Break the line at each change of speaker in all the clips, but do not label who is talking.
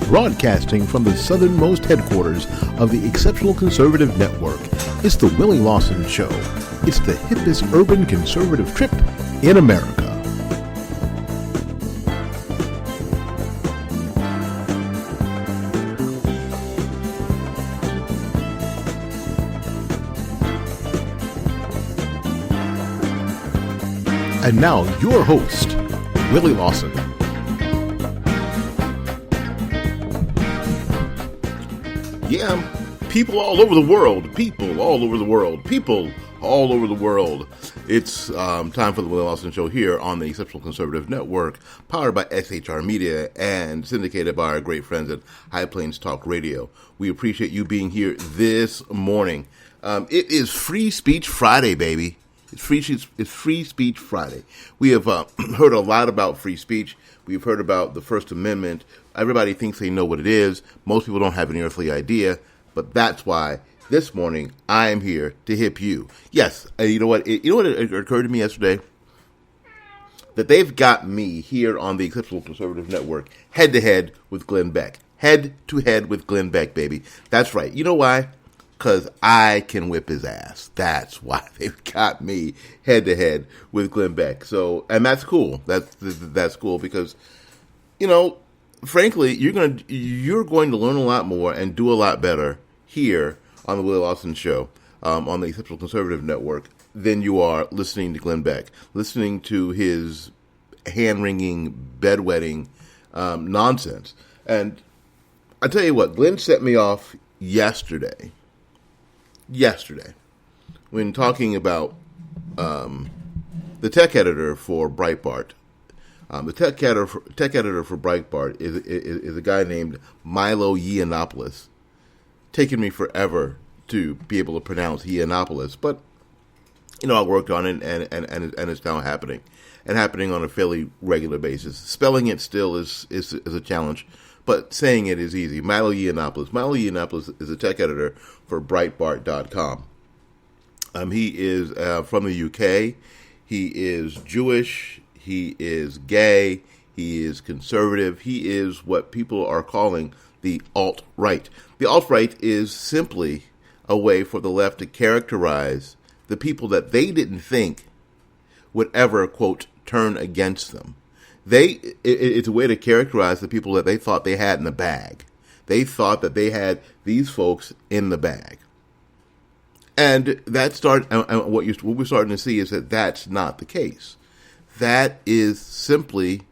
Broadcasting from the southernmost headquarters of the Exceptional Conservative Network, it's the Willie Lawson Show. It's the hippest urban conservative trip in America. And now, your host, Willie Lawson. Yeah, people all over the world. It's time for the Willie Lawson Show here on the Exceptional Conservative Network, powered by SHR Media and syndicated by our great friends at High Plains Talk Radio. We appreciate you being here this morning. It is Free Speech Friday, baby. It's Free Speech Friday. We have heard a lot about free speech. We've heard about the First Amendment. Everybody thinks they know what it is. Most people don't have any earthly idea. But that's why this morning I am here to hip you. Yes, you know what? It occurred to me yesterday that they've got me here on the Exceptional Conservative Network head to head with Glenn Beck. Head to head with Glenn Beck, baby. That's right. You know why? Because I can whip his ass. That's why they've got me head to head with Glenn Beck. So, and that's cool. That's cool because, you know, frankly, you're going to learn a lot more and do a lot better here on the Willie Lawson Show on the Exceptional Conservative Network than you are listening to Glenn Beck, listening to his hand-wringing, bedwetting nonsense. And I tell you what, Glenn set me off yesterday, when talking about the tech editor for Breitbart. The tech editor for Breitbart is a guy named Milo Yiannopoulos. Taken me forever to be able to pronounce Yiannopoulos, but you know I worked on it and it's now happening, and happening on a fairly regular basis. Spelling it still is a challenge, but saying it is easy. Milo Yiannopoulos. Milo Yiannopoulos is a tech editor for Breitbart.com. He is from the UK. He is Jewish. He is gay. He is conservative. He is what people are calling the alt-right. The alt-right is simply a way for the left to characterize the people that they didn't think would ever, quote, turn against them. It's a way to characterize the people that they thought they had in the bag. They thought that they had these folks in the bag. And what we're starting to see is that that's not the case. That is simply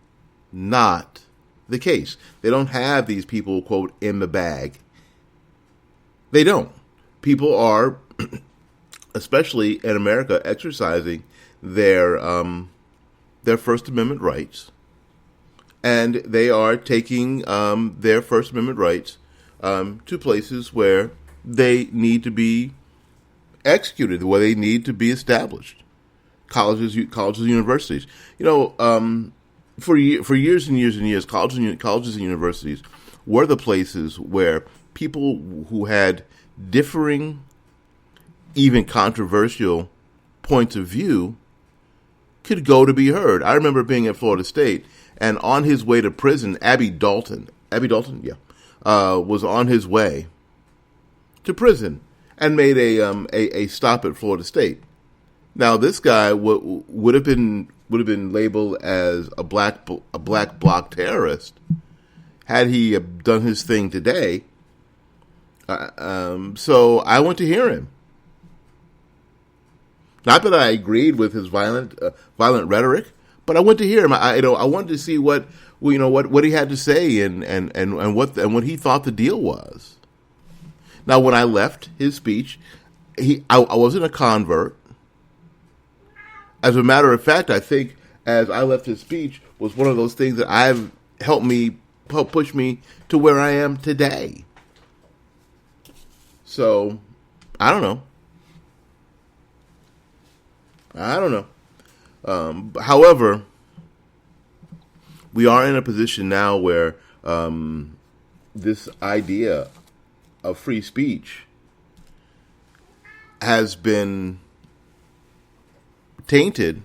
not the case. They don't have these people, quote, in the bag. They don't. People are, especially in America, exercising their First Amendment rights. And they are taking their First Amendment rights to places where they need to be executed, where they need to be established. Colleges, universities. You know, for years and years and years, colleges and universities were the places where people who had differing, even controversial points of view could go to be heard. I remember being at Florida State, and on his way to prison, Abby Dalton, was on his way to prison and made a stop at Florida State. Now, this guy would have been labeled as a black bloc terrorist had he done his thing today. So I went to hear him. Not that I agreed with his violent rhetoric, but I went to hear him. I wanted to see what he had to say and what he thought the deal was. Now, when I left his speech, I wasn't a convert. As a matter of fact, I think as I left his speech was one of those things that helped push me to where I am today. So, I don't know. However, we are in a position now where this idea of free speech has been tainted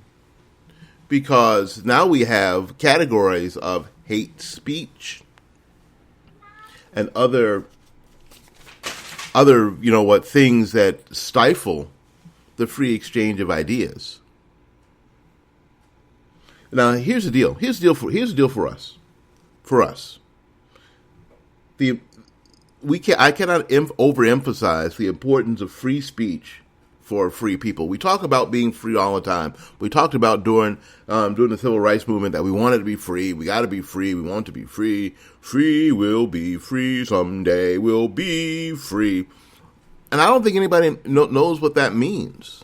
because now we have categories of hate speech and other things that stifle the free exchange of ideas. Now, here's the deal. Here's the deal for us. For us, I cannot overemphasize the importance of free speech for free people. We talk about being free all the time. We talked about during the civil rights movement that we wanted to be free. We got to be free. We want to be free. Free will be free someday. We'll be free. And I don't think anybody knows what that means.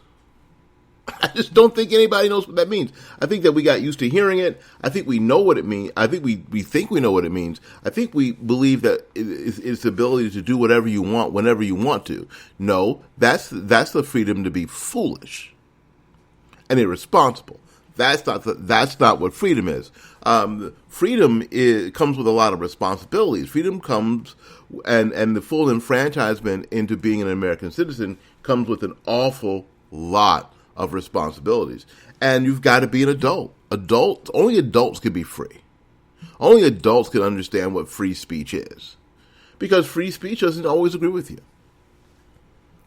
I just don't think anybody knows what that means. I think that we got used to hearing it. I think we know what it means. I think we think we know what it means. I think we believe that it's the ability to do whatever you want whenever you want to. No, that's the freedom to be foolish and irresponsible. That's not what freedom is. Freedom comes with a lot of responsibilities. Freedom comes and the full enfranchisement into being an American citizen comes with an awful lot of responsibilities. And you've got to be an adult. Only adults can be free. Only adults can understand what free speech is. Because free speech doesn't always agree with you.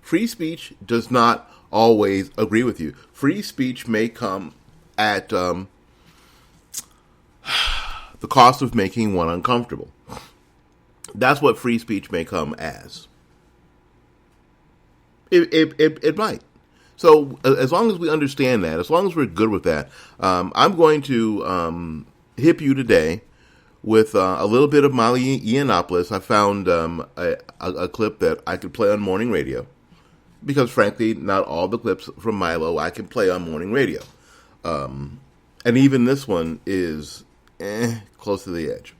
Free speech does not always agree with you. Free speech may come at the cost of making one uncomfortable. That's what free speech may come as. It might. So as long as we understand that, as long as we're good with that, I'm going to hip you today with a little bit of Milo Yiannopoulos. I found a clip that I could play on morning radio because, frankly, not all the clips from Milo I can play on morning radio. And even this one is close to the edge.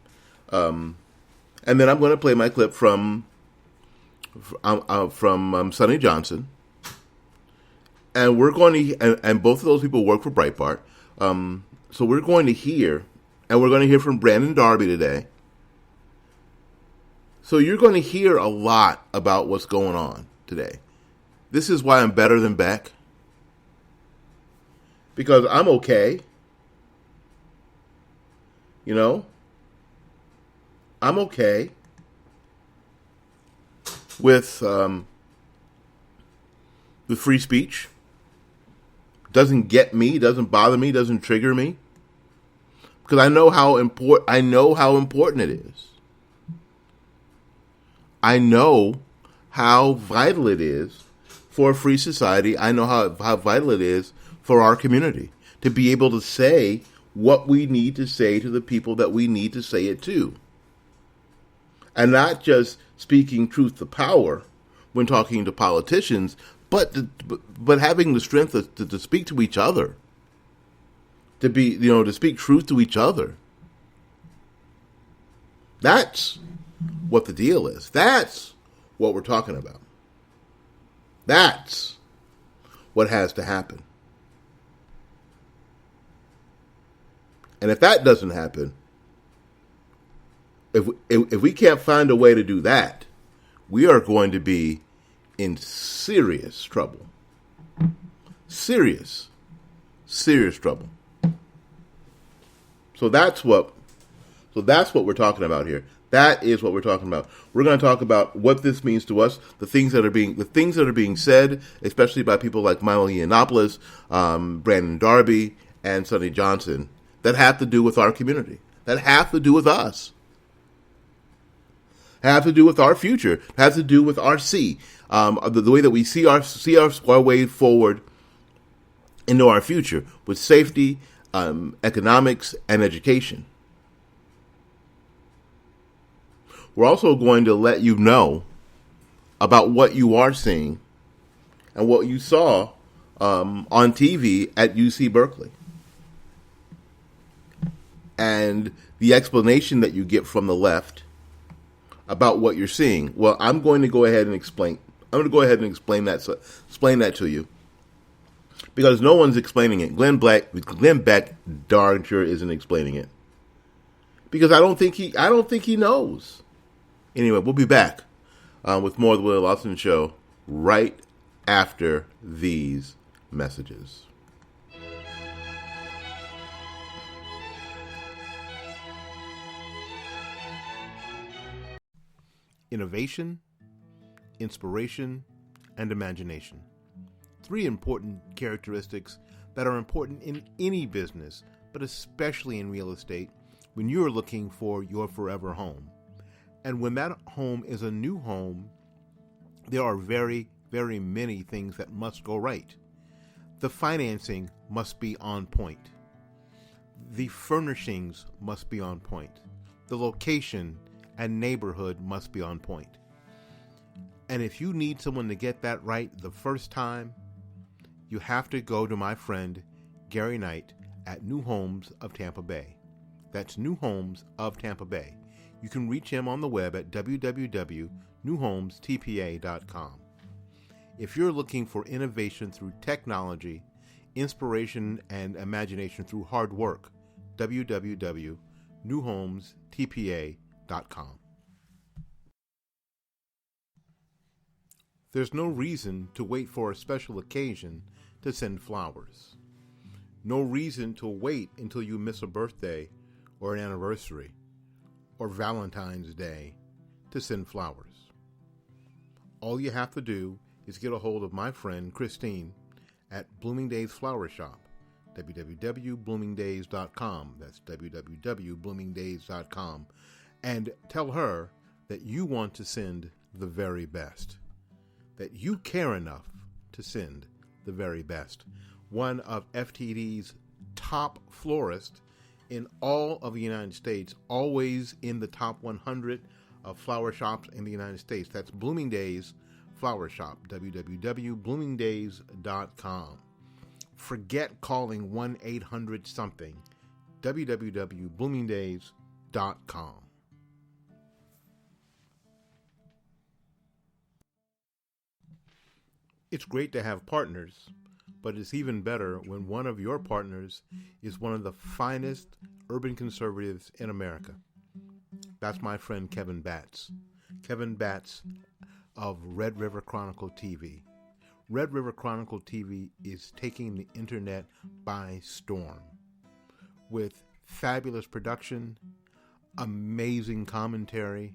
And then I'm going to play my clip from Sonny Johnson. And we're going to, and both of those people work for Breitbart. So we're going to hear, and we're going to hear from Brandon Darby today. So you're going to hear a lot about what's going on today. This is why I'm better than Beck. Because I'm okay. You know? I'm okay with free speech. Doesn't get me, doesn't bother me, doesn't trigger me. Because I know how important it is. I know how vital it is for a free society. I know how vital it is for our community to be able to say what we need to say to the people that we need to say it to. And not just speaking truth to power when talking to politicians, but having the strength to speak to each other, to speak truth to each other. That's what the deal is. That's what we're talking about. That's what has to happen. And if that doesn't happen, if we can't find a way to do that, we are going to be in serious trouble. Serious trouble. So that's what we're talking about here. That is what we're talking about. We're going to talk about what this means to us, the things that are being said, especially by people like Milo Yiannopoulos, Brandon Darby, and Sonny Johnson, that have to do with our community, that have to do with us, have to do with our future, have to do with our the way that we see our way forward into our future with safety, economics, and education. We're also going to let you know about what you are seeing and what you saw on TV at UC Berkeley. And the explanation that you get from the left about what you're seeing. Well, I'm going to go ahead and explain. I'm going to go ahead and explain that to you, because no one's explaining it. Glenn Beck darn sure isn't explaining it, because I don't think he knows. Anyway, we'll be back with more of the Will Lawson Show right after these messages.
innovation, inspiration, and imagination. 3 important characteristics that are important in any business, but especially in real estate when you're looking for your forever home. And when that home is a new home, there are very, very many things that must go right. The financing must be on point. The furnishings must be on point. The location and neighborhood must be on point. And if you need someone to get that right the first time, you have to go to my friend Gary Knight at New Homes of Tampa Bay. That's New Homes of Tampa Bay. You can reach him on the web at www.newhomestpa.com. If you're looking for innovation through technology, inspiration and imagination through hard work, www.newhomestpa.com. There's no reason to wait for a special occasion to send flowers. No reason to wait until you miss a birthday or an anniversary or Valentine's Day to send flowers. All you have to do is get a hold of my friend Christine at Bloomingdale's Flower Shop, www.bloomingdays.com. That's www.bloomingdays.com. And tell her that you want to send the very best, that you care enough to send the very best. One of FTD's top florists in all of the United States, always in the top 100 of flower shops in the United States. That's Bloomingdale's Flower Shop, www.bloomingdays.com. Forget calling 1-800-something, www.bloomingdays.com. It's great to have partners, but it's even better when one of your partners is one of the finest urban conservatives in America. That's my friend Kevin Batts. Kevin Batts of Red River Chronicle TV. Red River Chronicle TV is taking the internet by storm. With fabulous production, amazing commentary,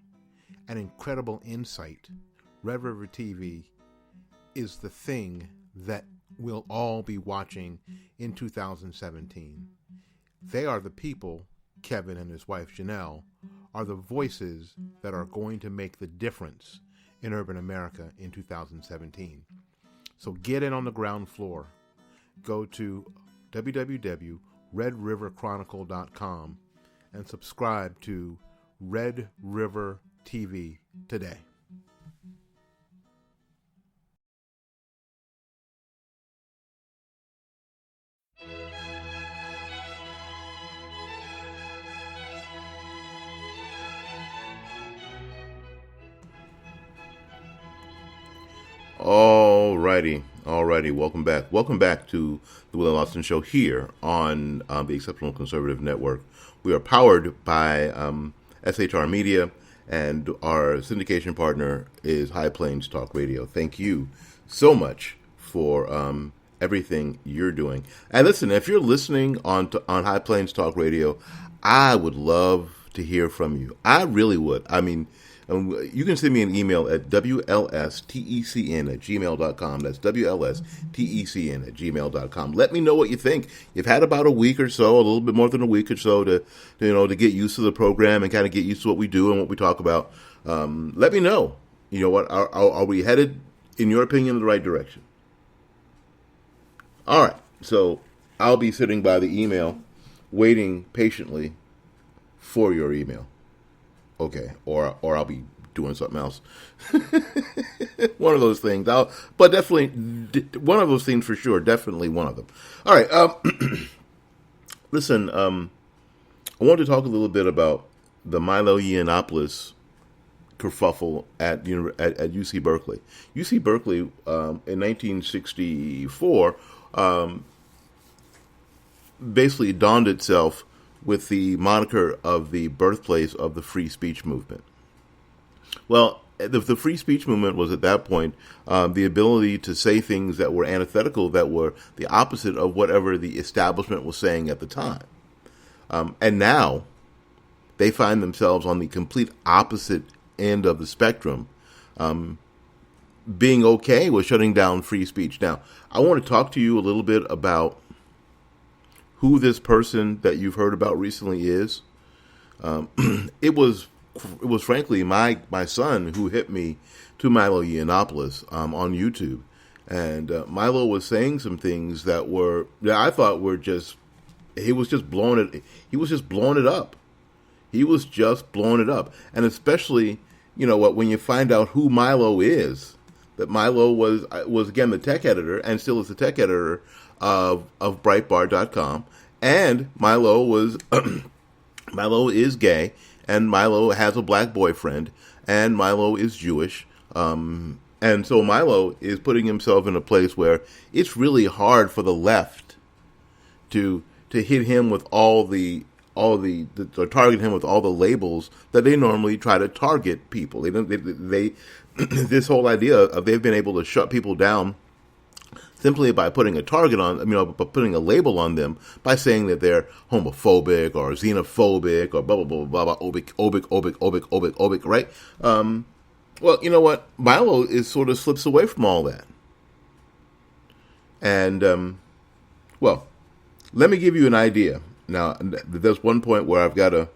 and incredible insight, Red River TV is the thing that we'll all be watching in 2017. They are the people, Kevin and his wife Janelle, are the voices that are going to make the difference in urban America in 2017. So get in on the ground floor. Go to www.redriverchronicle.com and subscribe to Red River TV today.
Alrighty. Welcome back to the Will and Austin Show here on the Exceptional Conservative Network. We are powered by SHR Media, and our syndication partner is High Plains Talk Radio. Thank you so much for everything you're doing. And listen, if you're listening on High Plains Talk Radio, I would love to hear from you. I really would. I mean, you can send me an email at WLSTECN@gmail.com. That's WLSTECN@gmail.com. Let me know what you think. You've had about a week or so, a little bit more than a week or so to get used to the program and kind of get used to what we do and what we talk about. Let me know. You know what? Are we headed, in your opinion, in the right direction? All right. So I'll be sitting by the email, waiting patiently for your email. Okay, or I'll be doing something else. One of those things. But definitely one of those things for sure. Definitely one of them. All right. Listen. I want to talk a little bit about the Milo Yiannopoulos kerfuffle at UC Berkeley. UC Berkeley in 1964 basically donned itself with the moniker of the birthplace of the free speech movement. Well, the free speech movement was at that point the ability to say things that were antithetical, that were the opposite of whatever the establishment was saying at the time. And now they find themselves on the complete opposite end of the spectrum being okay with shutting down free speech. Now, I want to talk to you a little bit about who this person that you've heard about recently is. It was frankly my son who hit me to Milo Yiannopoulos on YouTube, and Milo was saying some things that I thought were just he was just blowing it up. He was just blowing it up, and especially when you find out who Milo is, that Milo was again the tech editor and still is the tech editor of Breitbart.com, and Milo was Milo is gay, and Milo has a black boyfriend, and Milo is Jewish, and so Milo is putting himself in a place where it's really hard for the left to hit him with or target him with all the labels that they normally try to target people. They this whole idea of they've been able to shut people down simply by putting a target on, by putting a label on them by saying that they're homophobic or xenophobic or blah blah blah blah blah obic, right? Well, you know what? Milo sort of slips away from all that, and well, let me give you an idea. Now, there's one point where I've got to,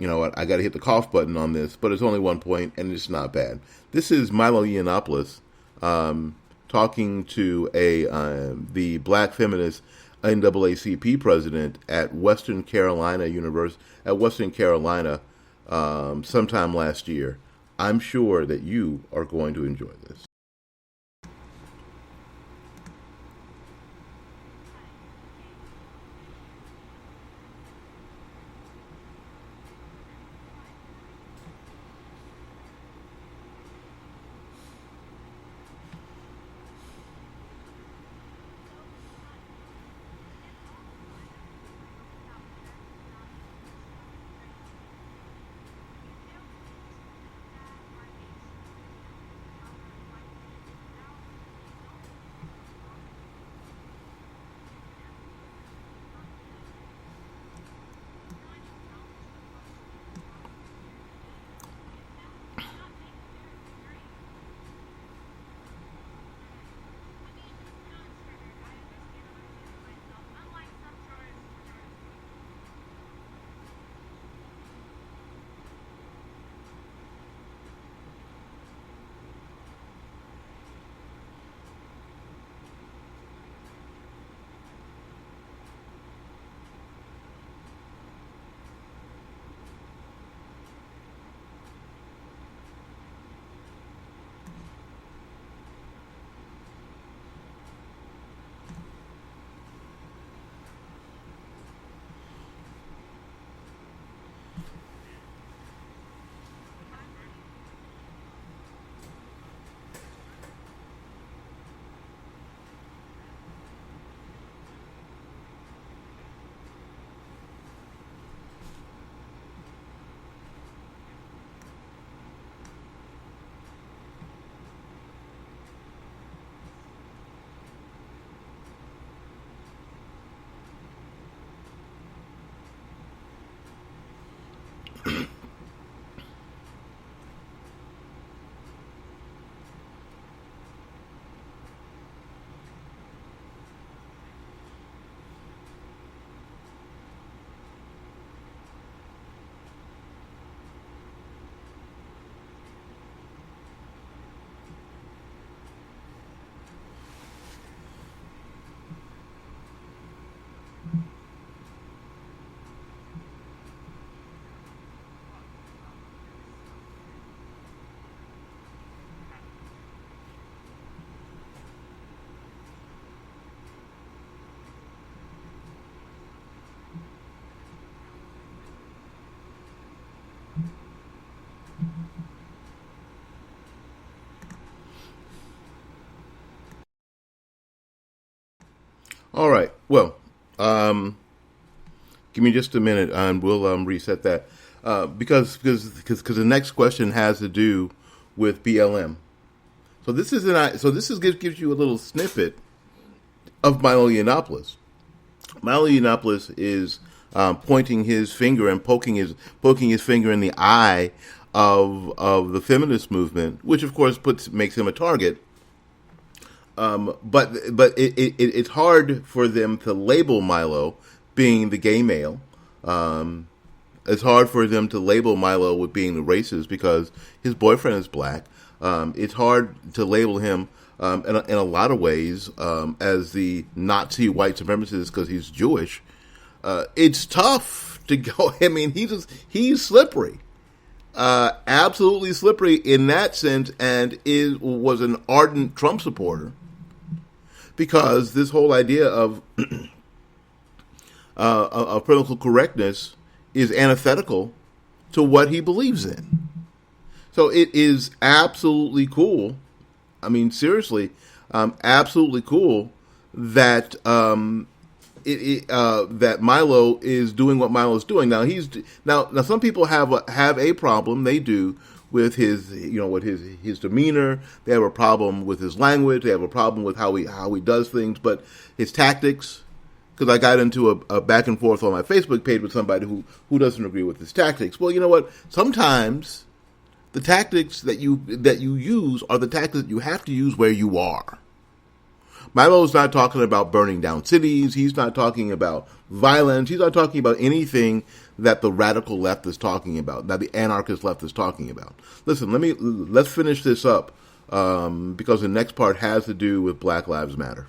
I got to hit the cough button on this, but it's only one point, and it's not bad. This is Milo Yiannopoulos talking to the black feminist NAACP president at Western Carolina sometime last year. I'm sure that you are going to enjoy this. All right. Well, give me just a minute, and we'll reset that because the next question has to do with BLM. So this gives you a little snippet of Milo Yiannopoulos. Milo Yiannopoulos is pointing his finger and poking his finger in the eye of the feminist movement, which of course makes him a target. But it's hard for them to label Milo being the gay male. It's hard for them to label Milo with being the racist because his boyfriend is black. It's hard to label him in a lot of ways as the Nazi white supremacist because he's Jewish. It's tough to go. I mean, he's slippery, absolutely slippery in that sense, and was an ardent Trump supporter because this whole idea of political correctness is antithetical to what he believes in. So it is absolutely cool. I mean, seriously, absolutely cool that that Milo is doing what Milo is doing. Now some people have a problem. They do with his his demeanor. They have a problem with his language. They have a problem with how he does things. But his tactics. Because I got into a back and forth on my Facebook page with somebody who doesn't agree with his tactics. Well, you know what? Sometimes the tactics that you use are the tactics that you have to use where you are. Milo's not talking about burning down cities. He's not talking about violence. He's not talking about anything that the radical left is talking about, that the anarchist left is talking about. Listen, let's finish this up because the next part has to do with Black Lives Matter.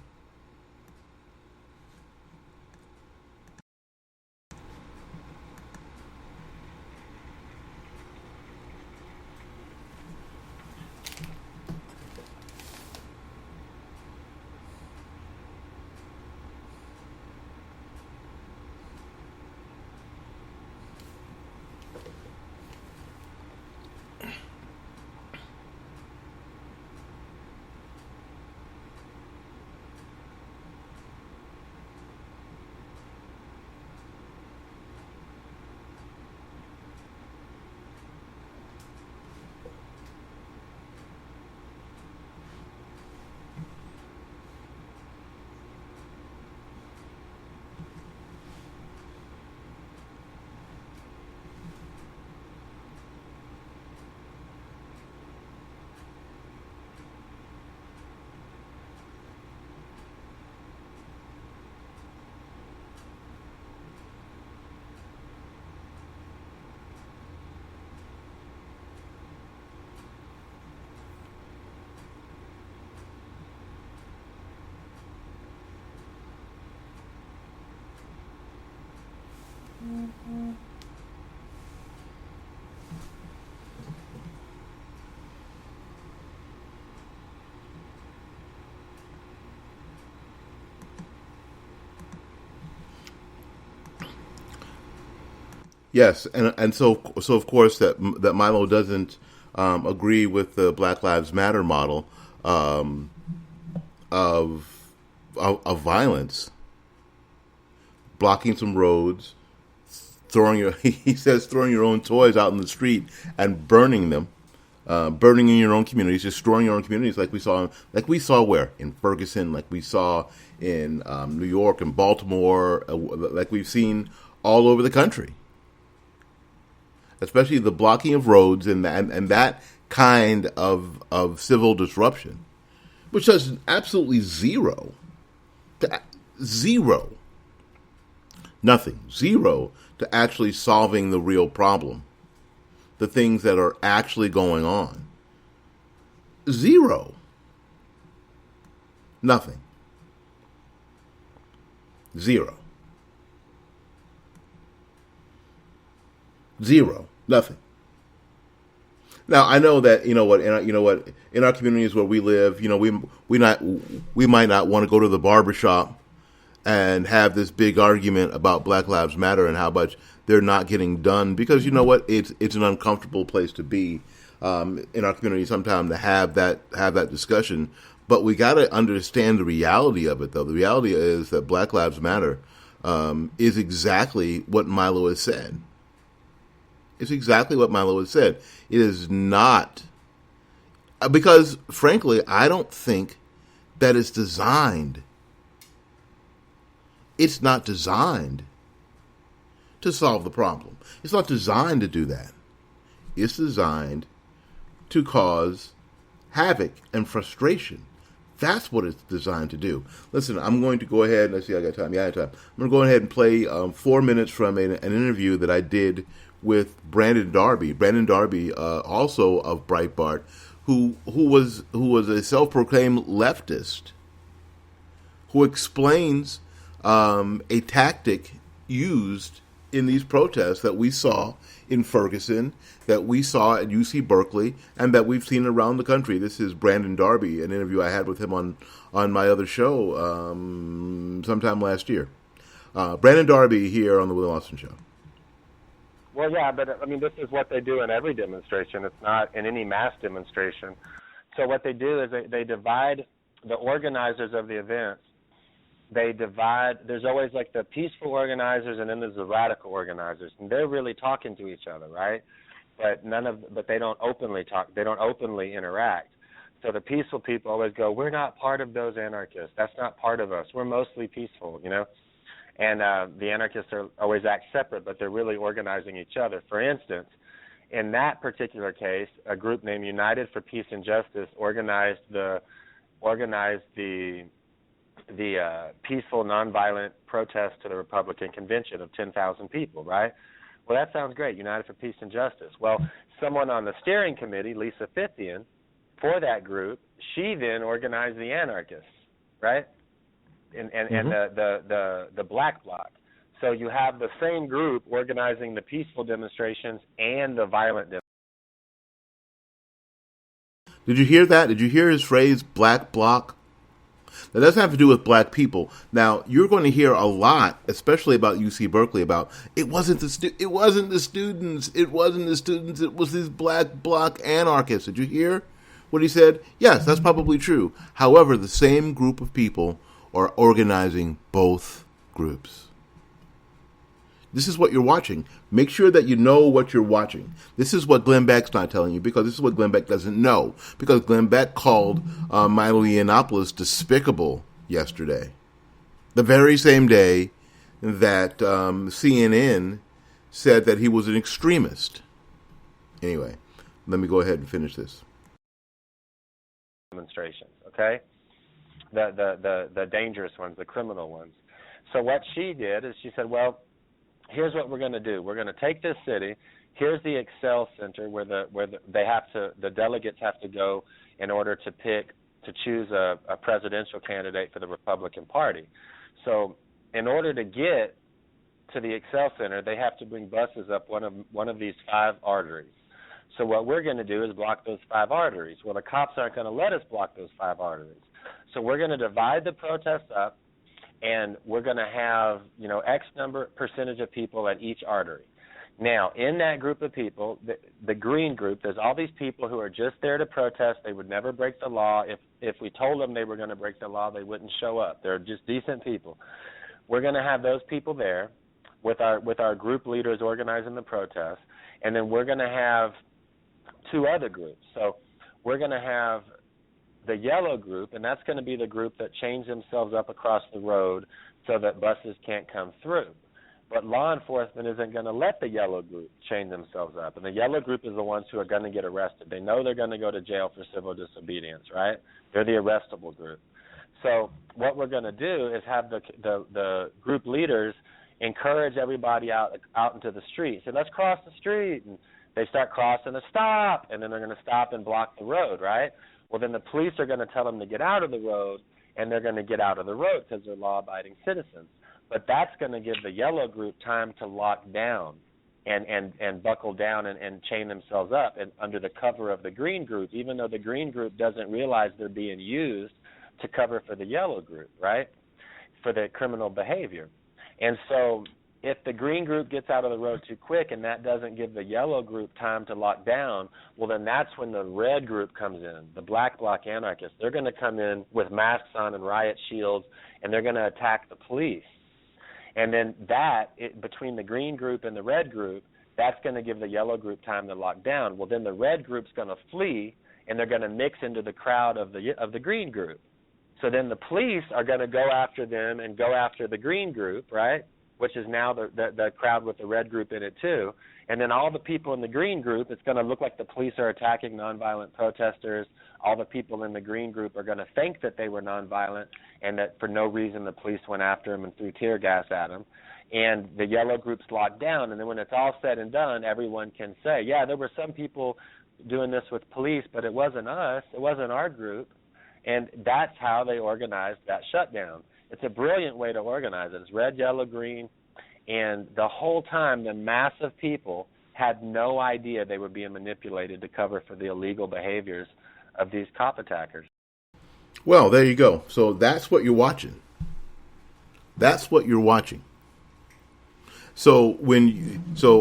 Yes, and so of course that Milo doesn't agree with the Black Lives Matter model of violence, blocking some roads, he says throwing your own toys out in the street and burning them, burning in your own communities, destroying your own communities, like we saw where in Ferguson, like we saw in New York and Baltimore, like we've seen all over the country. Especially the blocking of roads and that kind of civil disruption, which does absolutely zero, nothing, zero to actually solving the real problem, the things that are actually going on. Zero. Nothing. Zero. Zero. Nothing. Now I know that in our communities where we live, we might not want to go to the barbershop and have this big argument about Black Lives Matter and how much they're not getting done because it's an uncomfortable place to be in our community sometimes to have that discussion. But we got to understand the reality of it, though. The reality is that Black Lives Matter is exactly what Milo has said. It's exactly what Milo has said. It is not, because frankly, I don't think that it's designed. It's not designed to solve the problem. It's not designed to do that. is designed to cause havoc and frustration. That's what it's designed to do. Listen, I'm going to go ahead. Let's see, I got time. Yeah, I got time. I'm going to go ahead and play 4 minutes from an interview that I did with Brandon Darby. Brandon Darby, also of Breitbart, who was a self-proclaimed leftist, who explains a tactic used in these protests that we saw in Ferguson, that we saw at UC Berkeley, and that we've seen around the country. This is Brandon Darby, an interview I had with him on my other show sometime last year. Brandon Darby here on the Will Austin Show.
Well, yeah, but I mean, this is what they do in every demonstration. It's not in any mass demonstration. So what they do is they divide the organizers of the events. They divide. There's always like the peaceful organizers, and then there's the radical organizers, and they're really talking to each other, right? But they don't openly talk. They don't openly interact. So the peaceful people always go, "We're not part of those anarchists. That's not part of us. We're mostly peaceful," you know. And the anarchists are always act separate, but they're really organizing each other. For instance, in that particular case, a group named United for Peace and Justice organized the peaceful, nonviolent protest to the Republican convention of 10,000 people, right? Well, that sounds great, United for Peace and Justice. Well, someone on the steering committee, Lisa Fithian, for that group, she then organized the anarchists, right? And the Black Bloc. So you have the same group organizing the peaceful demonstrations and the violent demonstrations.
Did you hear that? Did you hear his phrase, Black Bloc? That doesn't have to do with black people. Now, you're going to hear a lot, especially about UC Berkeley, about it wasn't the students, it was these Black Bloc anarchists. Did you hear what he said? Yes, that's probably true. However, the same group of people are organizing both groups. This is what you're watching. Make sure that you know what you're watching. This is what Glenn Beck's not telling you, because this is what Glenn Beck doesn't know. Because Glenn Beck called Milo Yiannopoulos despicable yesterday. The very same day that CNN said that he was an extremist. Anyway, let me go ahead and finish this.
Demonstrations, okay? The dangerous ones, the criminal ones. So what she did is she said, well, here's what we're going to do. We're going to take this city. Here's the Excel Center where the delegates have to go in order to choose a presidential candidate for the Republican Party. So in order to get to the Excel Center, they have to bring buses up one of these 5 arteries. So what we're going to do is block those 5 arteries. Well, the cops aren't going to let us block those 5 arteries. So we're going to divide the protests up, and we're going to have, X percentage of people at each artery. Now, in that group of people, the green group, there's all these people who are just there to protest. They would never break the law. If we told them they were going to break the law, they wouldn't show up. They're just decent people. We're going to have those people there with our group leaders organizing the protest, and then we're going to have 2 other groups. So we're going to have the yellow group, and that's going to be the group that chains themselves up across the road so that buses can't come through. But law enforcement isn't going to let the yellow group chain themselves up, and the yellow group is the ones who are going to get arrested. They know they're going to go to jail for civil disobedience, right? They're the arrestable group. So what we're going to do is have the group leaders encourage everybody out into the street. So let's cross the street, and they start crossing, stop, and then they're going to stop and block the road, right? Well, then the police are going to tell them to get out of the road, and they're going to get out of the road because they're law-abiding citizens. But that's going to give the yellow group time to lock down and buckle down and chain themselves up and under the cover of the green group, even though the green group doesn't realize they're being used to cover for the yellow group, right, for the criminal behavior. And so if the green group gets out of the road too quick and that doesn't give the yellow group time to lock down, well, then that's when the red group comes in, the Black Bloc anarchists. They're going to come in with masks on and riot shields, and they're going to attack the police. And then between the green group and the red group, that's going to give the yellow group time to lock down. Well, then the red group's going to flee, and they're going to mix into the crowd of the green group. So then the police are going to go after them and go after the green group, right, which is now the crowd with the red group in it too. And then all the people in the green group, it's going to look like the police are attacking nonviolent protesters. All the people in the green group are going to think that they were nonviolent and that for no reason the police went after them and threw tear gas at them. And the yellow group's locked down. And then when it's all said and done, everyone can say, yeah, there were some people doing this with police, but it wasn't us. It wasn't our group. And that's how they organized that shutdown. It's a brilliant way to organize it. It's red, yellow, green. And the whole time, the mass of people had no idea they were being manipulated to cover for the illegal behaviors of these cop attackers.
Well, there you go. So that's what you're watching. That's what you're watching. So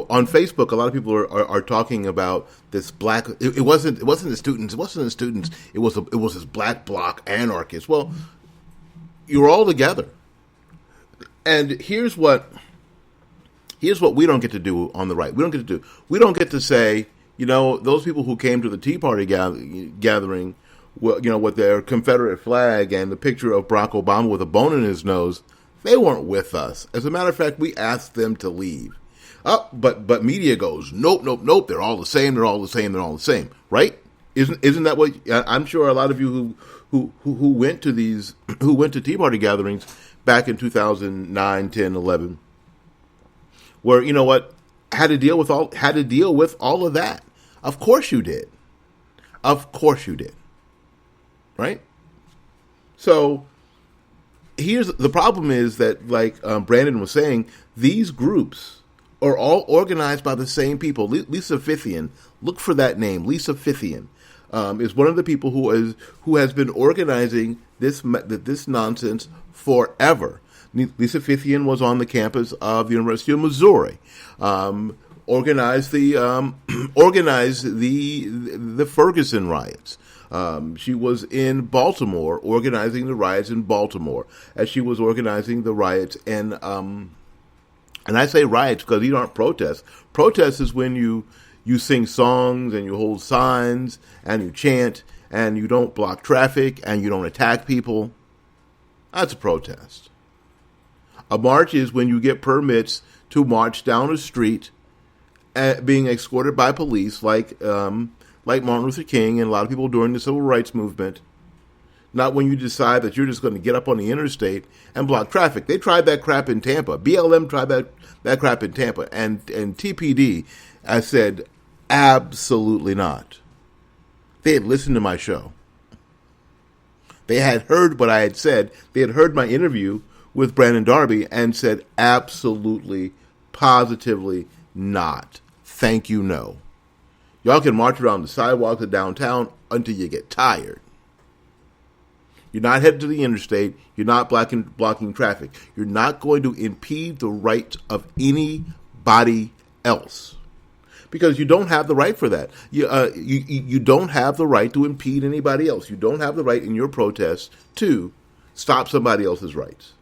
on Facebook, a lot of people are talking about this black. It wasn't the students. It wasn't the students. It was this black bloc anarchists. Well, you're all together. And here's what we don't get to do on the right. We don't get to say, those people who came to the Tea Party gathering, with their Confederate flag and the picture of Barack Obama with a bone in his nose, they weren't with us. As a matter of fact, we asked them to leave. But media goes, nope. They're all the same. They're all the same. They're all the same. Right? Isn't that what I'm sure a lot of you who went to Tea Party gatherings back in 2009, 10, 11, where had to deal with all of that. Of course you did. Right? So here's the problem: is that, like Brandon was saying, these groups are all organized by the same people. Lisa Fithian, look for that name. Lisa Fithian is one of the people who has been organizing this nonsense forever. Lisa Fithian was on the campus of the University of Missouri, organized the Ferguson riots. She was in Baltimore organizing the riots in Baltimore, as she was organizing the riots and I say riots because these aren't protests. Protests is when you sing songs and you hold signs and you chant and you don't block traffic and you don't attack people. That's a protest. A march is when you get permits to march down a street being escorted by police like Martin Luther King and a lot of people during the Civil Rights Movement. Not when you decide that you're just going to get up on the interstate and block traffic. They tried that crap in Tampa. BLM tried that crap in Tampa. And TPD, I said, absolutely not. They had listened to my show. They had heard what I had said. They had heard my interview with Brandon Darby and said, absolutely, positively not. Thank you, no. Y'all can march around the sidewalks of downtown until you get tired. You're not headed to the interstate. You're not blocking traffic. You're not going to impede the rights of anybody else. Because you don't have the right for that. You don't have the right to impede anybody else. You don't have the right in your protests to stop somebody else's rights.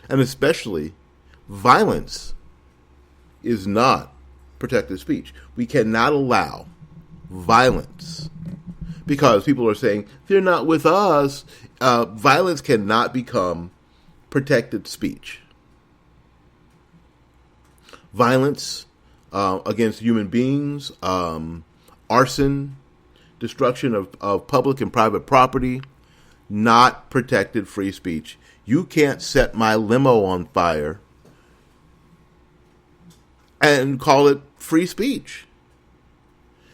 And especially, violence is not protected speech. We cannot allow violence because people are saying they're not with us. Violence cannot become protected speech. Violence against human beings, arson, destruction of public and private property, not protected free speech. You can't set my limo on fire and call it free speech.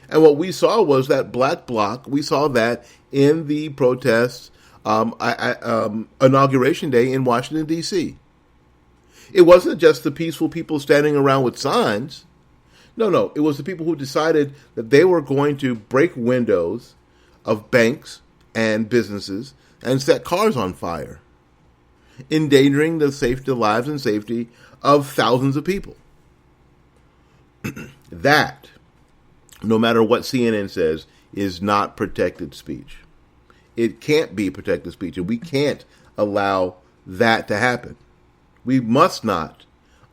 And what we saw was that black bloc. We saw that in the protests, Inauguration Day in Washington, D.C. It wasn't just the peaceful people standing around with signs. No. It was the people who decided that they were going to break windows of banks and businesses and set cars on fire, endangering the lives and safety of thousands of people. That, no matter what CNN says, is not protected speech. It can't be protected speech, and we can't allow that to happen. We must not,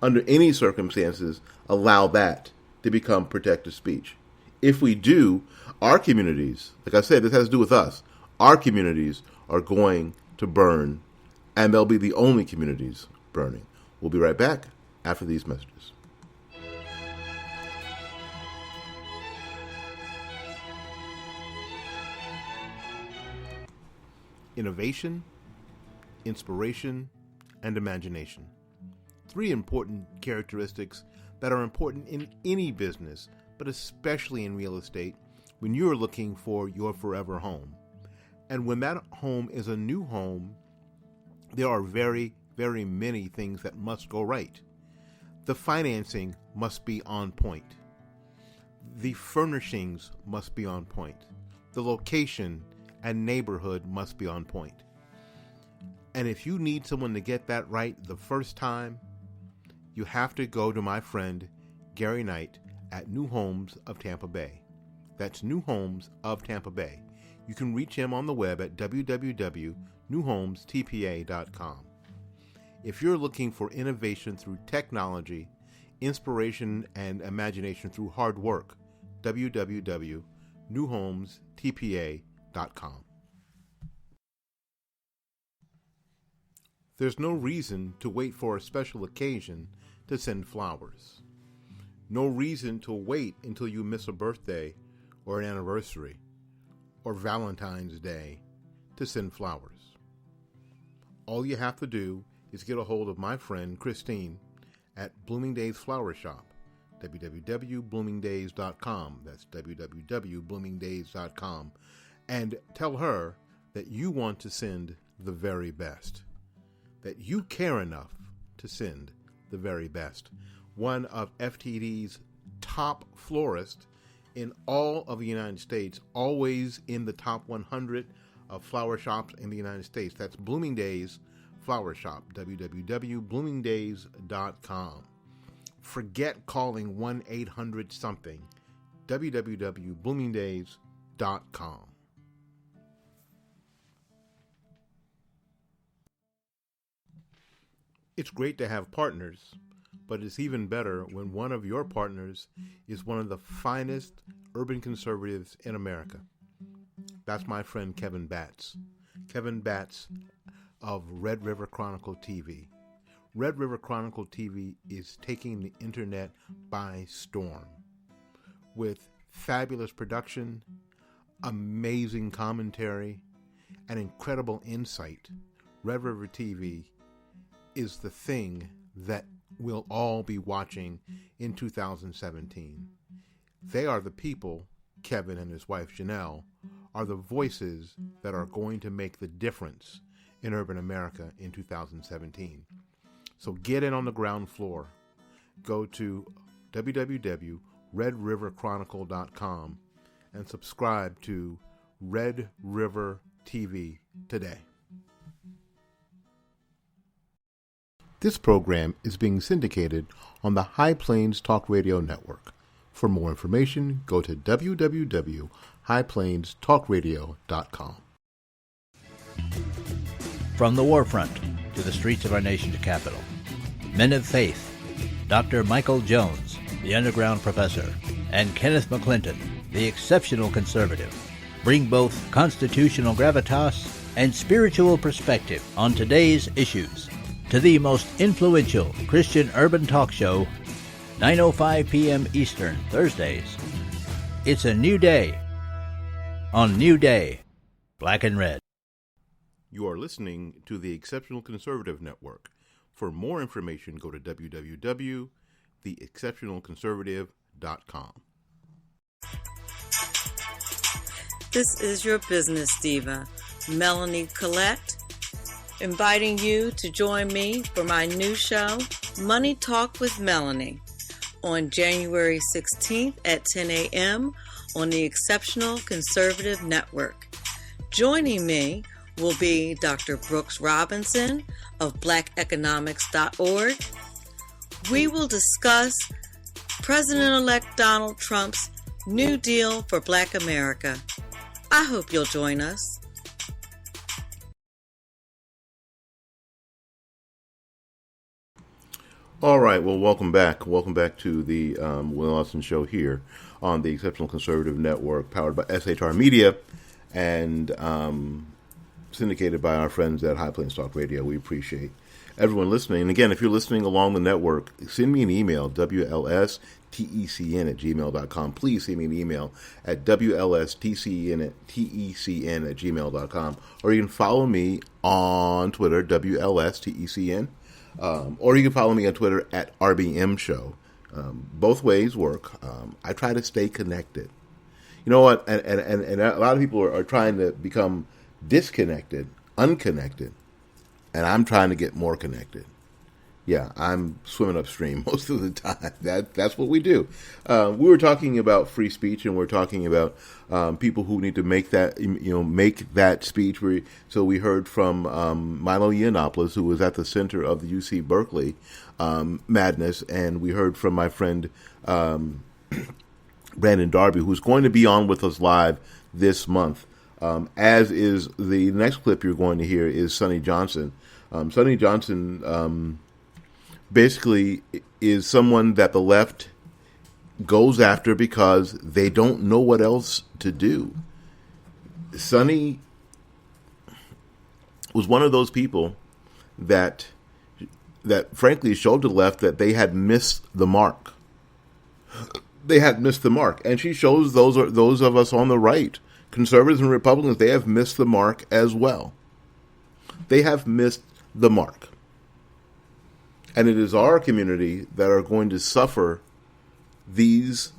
under any circumstances, allow that to become protected speech. If we do, our communities, like I said, this has to do with us, our communities are going to burn, and they'll be the only communities burning. We'll be right back after these messages.
Innovation, inspiration, and imagination. 3 important characteristics that are important in any business, but especially in real estate when you're looking for your forever home. And when that home is a new home, there are very, very many things that must go right. The financing must be on point. The furnishings must be on point. The location and neighborhood must be on point. And if you need someone to get that right the first time, you have to go to my friend Gary Knight at New Homes of Tampa Bay. That's New Homes of Tampa Bay. You can reach him on the web at www.newhomestpa.com. If you're looking for innovation through technology, inspiration and imagination through hard work, www.newhomestpa.com. There's no reason to wait for a special occasion to send flowers. No reason to wait until you miss a birthday or an anniversary or Valentine's Day to send flowers. All you have to do is get a hold of my friend Christine at Bloomingdale's Flower Shop, www.bloomingdays.com. That's www.bloomingdays.com. And tell her that you want to send the very best, that you care enough to send the very best. One of FTD's top florists in all of the United States, always in the top 100 of flower shops in the United States. That's Bloomingdale's Flower Shop, www.bloomingdays.com. Forget calling 1-800-something, www.bloomingdays.com. It's great to have partners, but it's even better when one of your partners is one of the finest urban conservatives in America. That's my friend Kevin Batts. Kevin Batts of Red River Chronicle TV. Red River Chronicle TV is taking the internet by storm. With fabulous production, amazing commentary, and incredible insight, Red River TV is the thing that we'll all be watching in 2017. They are the people, Kevin and his wife Janelle, are the voices that are going to make the difference in urban America in 2017. So get in on the ground floor. Go to www.redriverchronicle.com and subscribe to Red River TV today. This program is being syndicated on the High Plains Talk Radio Network. For more information, go to www.highplainstalkradio.com.
From the war front to the streets of our nation's capital, men of faith, Dr. Michael Jones, the underground professor, and Kenneth McClinton, the exceptional conservative, bring both constitutional gravitas and spiritual perspective on today's issues to the most influential Christian urban talk show, 9:05 p.m. Eastern, Thursdays. It's a new day on New Day, Black and Red.
You are listening to the Exceptional Conservative Network. For more information, go to www.theexceptionalconservative.com.
This is your business diva, Melanie Collette, inviting you to join me for my new show, Money Talk with Melanie, on January 16th at 10 a.m. on the Exceptional Conservative Network. Joining me will be Dr. Brooks Robinson of blackeconomics.org. We will discuss President-elect Donald Trump's New Deal for Black America. I hope you'll join us.
All right, well, welcome back. Welcome back to the Will Austin Show here on the Exceptional Conservative Network, powered by SHR Media and syndicated by our friends at High Plains Talk Radio. We appreciate everyone listening. And again, if you're listening along the network, send me an email, WLSTECN@gmail.com. Please send me an email at WLSTECN@gmail.com. Or you can follow me on Twitter, WLSTECN. Or you can follow me on Twitter at RBM Show. Both ways work. I try to stay connected. You know what? And a lot of people are trying to become disconnected, unconnected, and I'm trying to get more connected. Yeah, I'm swimming upstream most of the time. That's what we do. We were talking about free speech, and we're talking about people who need to make that speech. So we heard from Milo Yiannopoulos, who was at the center of the UC Berkeley madness, and we heard from my friend Brandon Darby, who's going to be on with us live this month. As is the next clip you're going to hear is Sonny Johnson. Sonny Johnson basically is someone that the left goes after because they don't know what else to do. Sonny was one of those people that frankly showed to the left that they had missed the mark. They had missed the mark, and she shows those of us on the right, conservatives and Republicans, they have missed the mark as well. They have missed the mark. And it is our community that are going to suffer these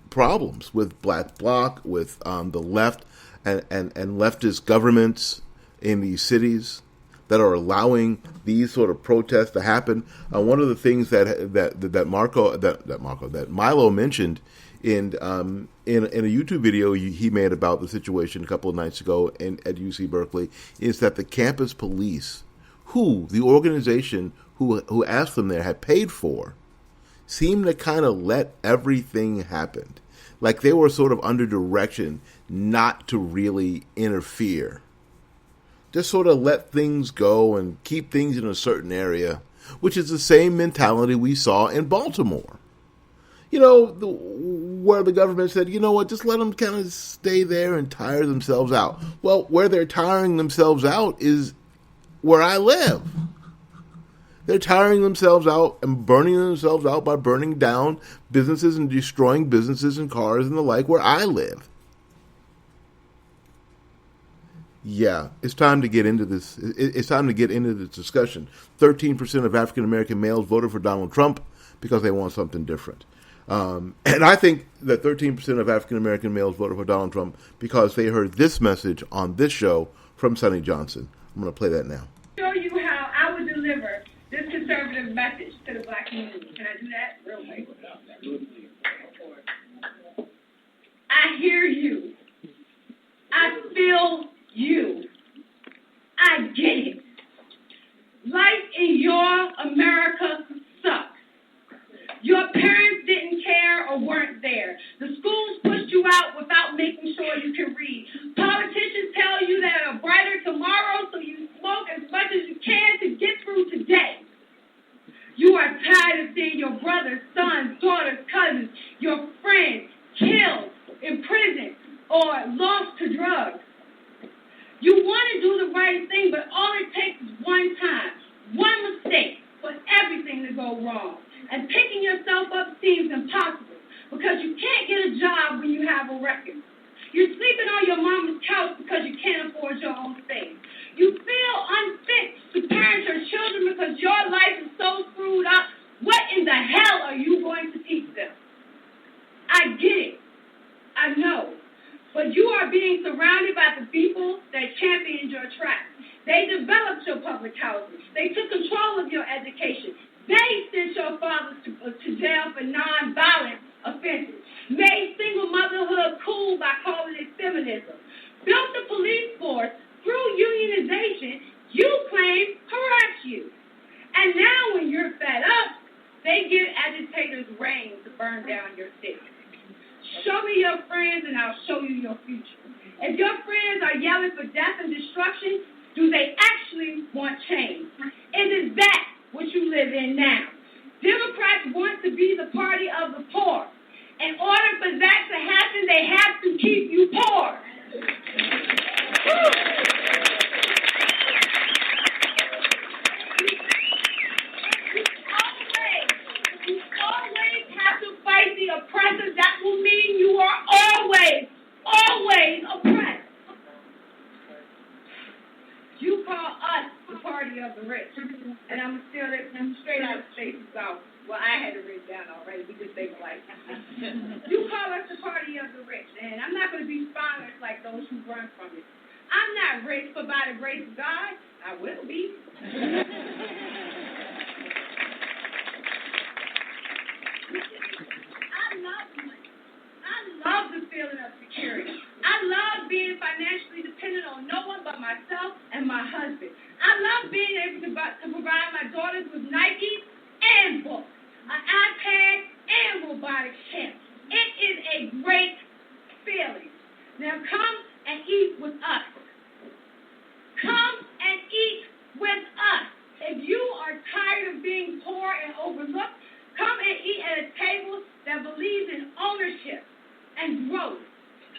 problems with Black Bloc, with the left and leftist governments in these cities that are allowing these sort of protests to happen. One of the things that Milo mentioned in a YouTube video he made about the situation a couple of nights ago at UC Berkeley is that the campus police, who the organization who asked them there had paid for, seemed to kind of let everything happen. Like they were sort of under direction not to really interfere. Just sort of let things go and keep things in a certain area, which is the same mentality we saw in Baltimore. You know, where the government said, you know what, just let them kind of stay there and tire themselves out. Well, where they're tiring themselves out is where I live. They're tiring themselves out and burning themselves out by burning down businesses and destroying businesses and cars and the like where I live. Yeah, it's time to get into this. It's time to get into this discussion. 13% of African American males voted for Donald Trump because they want something different. And I think that 13% of African American males voted for Donald Trump because they heard this message on this show from Sonny Johnson. I'm going to play that now.
Show you how I would deliver this conservative message to the black community. Can I do that real quick? I hear you. I feel you. I get it. Life in your America sucks. Your parents didn't care or weren't there. The schools pushed you out without making sure you can read. Politicians tell you that a brighter tomorrow, so you smoke as much as you can to get through today. You are tired of seeing your brothers, sons, daughters, cousins, your friends killed, imprisoned, or lost to drugs. You want to do the right thing, but all it takes is one time, one mistake for everything to go wrong. And picking yourself up seems impossible because you can't get a job when you have a record. You're sleeping on your mama's couch because you can't afford your own space. You feel unfit to parent your children because your life is so screwed up. What in the hell are you going to teach them? I get it. I know. But you are being surrounded by the people that championed your track. They developed your public housing. They took control of your education. They sent your fathers to jail for nonviolent offenses. Made single motherhood cool by calling it feminism. Built the police force through unionization you claim harass you. And now when you're fed up, they give agitators reign to burn down your city. Show me your friends and I'll show you your future. If your friends are yelling for death and destruction, do they actually want change? Is it that what you live in now? Democrats want to be the party of the poor. In order for that to happen, they have to keep you poor. like, you call us the party of the rich, and I'm not going to be spineless like those who run from it. I'm not rich, but by the grace of God, I will be. I love the feeling of security. I love being financially dependent on no one but myself and my husband. I love being able to provide my daughters with Nikes and books, an iPad and robotics kit. It is a great feeling. Now come and eat with us. Come and eat with us. If you are tired of being poor and overlooked, come and eat at a table that believes in ownership and growth.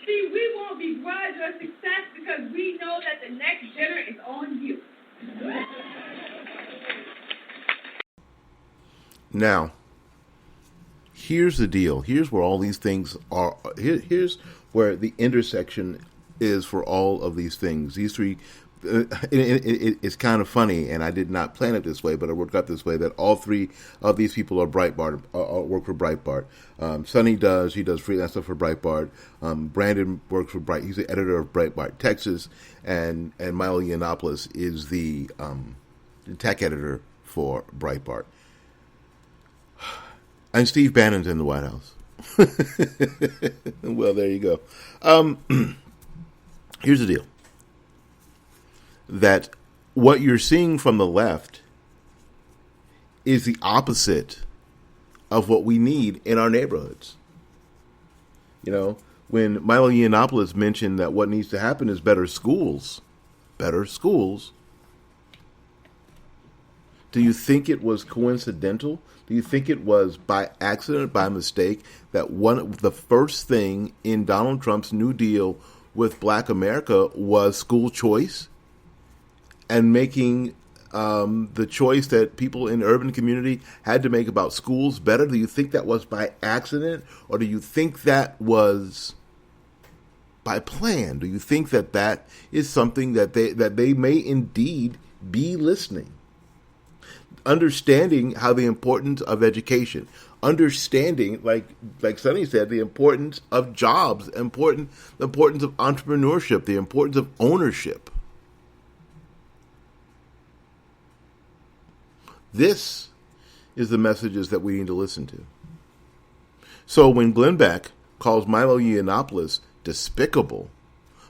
See, we won't begrudge your success because we know that the next dinner is on you.
Now, here's the deal. Here's where all these things are. Here's where the intersection is for all of these things. These three, it's kind of funny, and I did not plan it this way, but it worked out this way, that all three of these people are Breitbart, work for Breitbart. Sonny he does freelance stuff for Breitbart. Brandon works for Breitbart. He's the editor of Breitbart Texas, and Milo Yiannopoulos is the tech editor for Breitbart. And Steve Bannon's in the White House. Well, there you go. Here's the deal. That what you're seeing from the left is the opposite of what we need in our neighborhoods. You know, when Milo Yiannopoulos mentioned that what needs to happen is better schools, do you think it was coincidental? Do you think it was by accident, by mistake, that the first thing in Donald Trump's New Deal with Black America was school choice? And making the choice that people in the urban community had to make about schools better? Do you think that was by accident, or do you think that was by plan? Do you think that that is something that they may indeed be listening? Understanding how the importance of education, understanding, like Sonny said, the importance of jobs, the importance of entrepreneurship, the importance of ownership. This is the messages that we need to listen to. So when Glenn Beck calls Milo Yiannopoulos despicable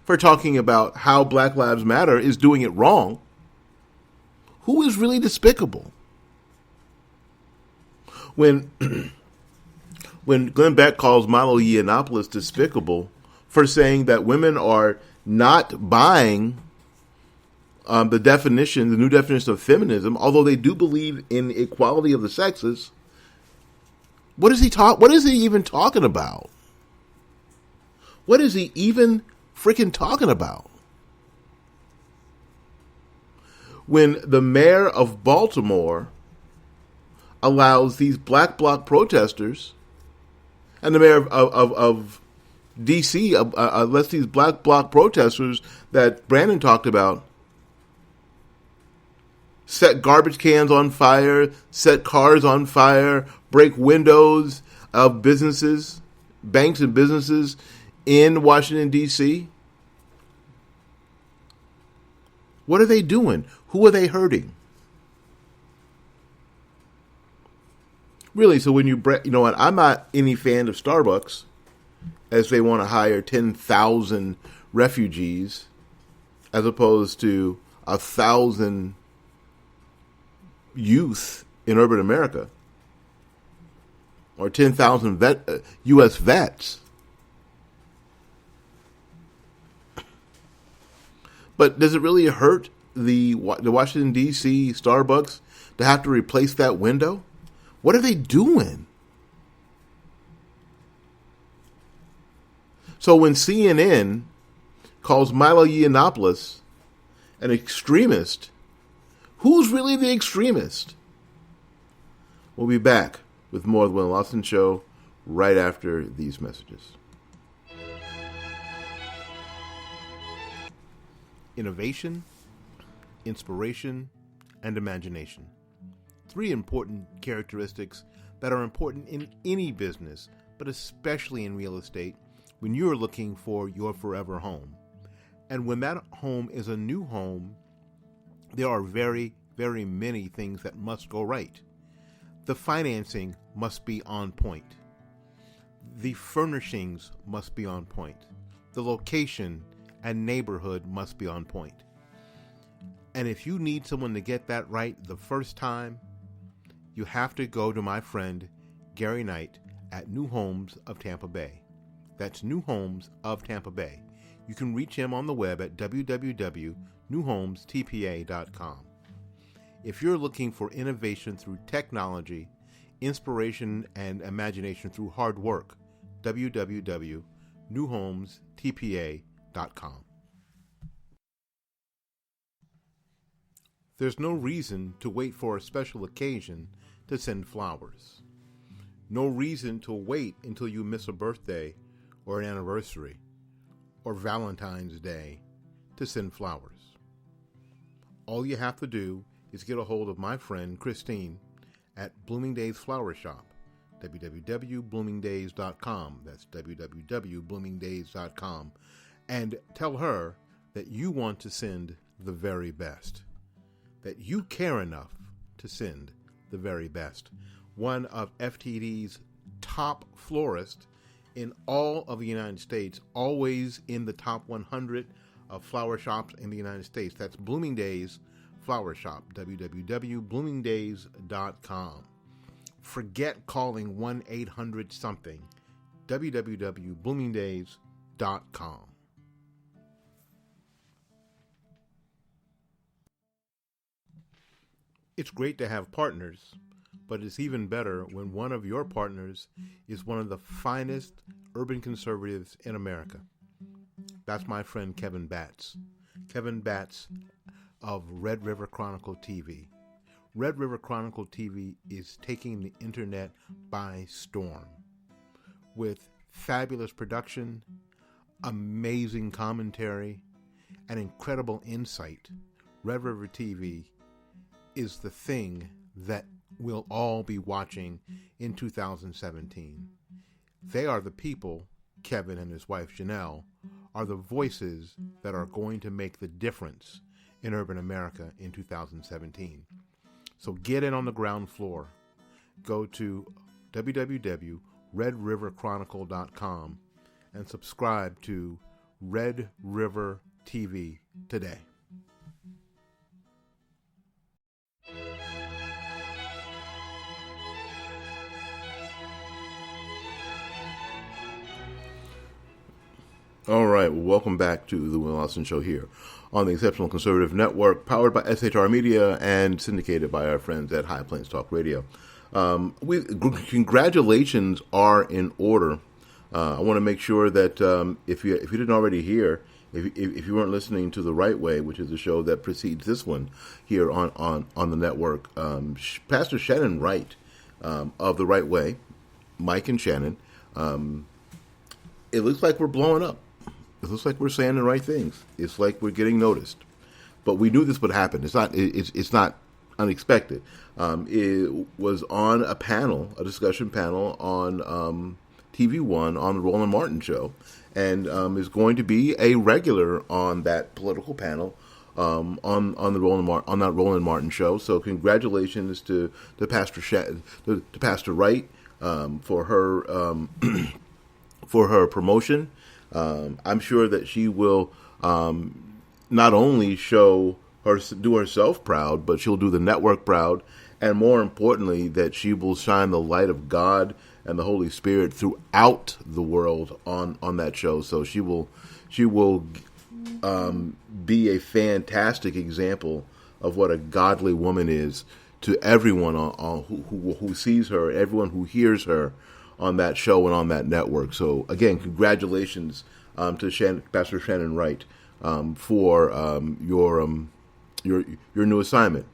for talking about how Black Lives Matter is doing it wrong, who is really despicable? When Glenn Beck calls Milo Yiannopoulos despicable for saying that women are not buying the new definition of feminism, although they do believe in equality of the sexes, what is he even talking about? What is he even freaking talking about? When the mayor of Baltimore allows these Black Bloc protesters, and the mayor of D.C. lets these Black Bloc protesters that Brandon talked about set garbage cans on fire, set cars on fire, break windows of businesses, banks and businesses in Washington, D.C. What are they doing? Who are they hurting? Really, so when you know what, I'm not any fan of Starbucks, as they want to hire 10,000 refugees as opposed to 1,000 youth in urban America, or 10,000 U.S. vets. But does it really hurt the Washington, D.C. Starbucks to have to replace that window? What are they doing? So when CNN calls Milo Yiannopoulos an extremist, who's really the extremist? We'll be back with more of the Will Lawson Show right after these messages.
Innovation, inspiration, and imagination. Three important characteristics that are important in any business, but especially in real estate when you're looking for your forever home. And when that home is a new home, there are very, very many things that must go right. The financing must be on point. The furnishings must be on point. The location and neighborhood must be on point. And if you need someone to get that right the first time, you have to go to my friend Gary Knight at New Homes of Tampa Bay. That's New Homes of Tampa Bay. You can reach him on the web at www.newhomestpa.com. If you're looking for innovation through technology, inspiration and imagination through hard work, www.newhomestpa.com. There's no reason to wait for a special occasion to send flowers. No reason to wait until you miss a birthday or an anniversary or Valentine's Day to send flowers. All you have to do is get a hold of my friend Christine at Bloomingdale's Flower Shop, www.bloomingdays.com. That's www.bloomingdays.com. And tell her that you want to send the very best, that you care enough to send the very best. One of FTD's top florists in all of the United States, always in the top 100 of flower shops in the United States. That's Bloomingdale's Flower Shop, www.bloomingdays.com. Forget calling 1-800-something, www.bloomingdays.com. It's great to have partners, but it's even better when one of your partners is one of the finest urban conservatives in America. That's my friend Kevin Batts. Kevin Batts of Red River Chronicle TV. Red River Chronicle TV is taking the internet by storm. With fabulous production, amazing commentary, and incredible insight, Red River TV is the thing that we'll all be watching in 2017. They are the people, Kevin and his wife Janelle, are the voices that are going to make the difference in urban America in 2017. So get in on the ground floor. Go to www.redriverchronicle.com and subscribe to Red River TV today.
All right, well, welcome back to the Will Austin Show here on the Exceptional Conservative Network, powered by SHR Media and syndicated by our friends at High Plains Talk Radio. Congratulations are in order. I want to make sure that if you didn't already hear, if you weren't listening to The Right Way, which is the show that precedes this one here on the network, Pastor Shannon Wright of The Right Way, Mike and Shannon, it looks like we're blowing up. It looks like we're saying the right things. It's like we're getting noticed. But we knew this would happen. It's not unexpected. It was on a discussion panel on TV One on the Roland Martin Show, and is going to be a regular on that political panel on that Roland Martin Show. So congratulations to Pastor Wright for her for her promotion. I'm sure that she will not only do herself proud, but she'll do the network proud, and more importantly, that she will shine the light of God and the Holy Spirit throughout the world on that show. So she will be a fantastic example of what a godly woman is to everyone who sees her, everyone who hears her on that show and on that network. So again, congratulations to Pastor Shannon Wright for your new assignment.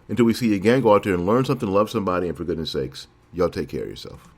Until we see you again, go out there and learn something, love somebody, and for goodness sakes, y'all take care of yourself.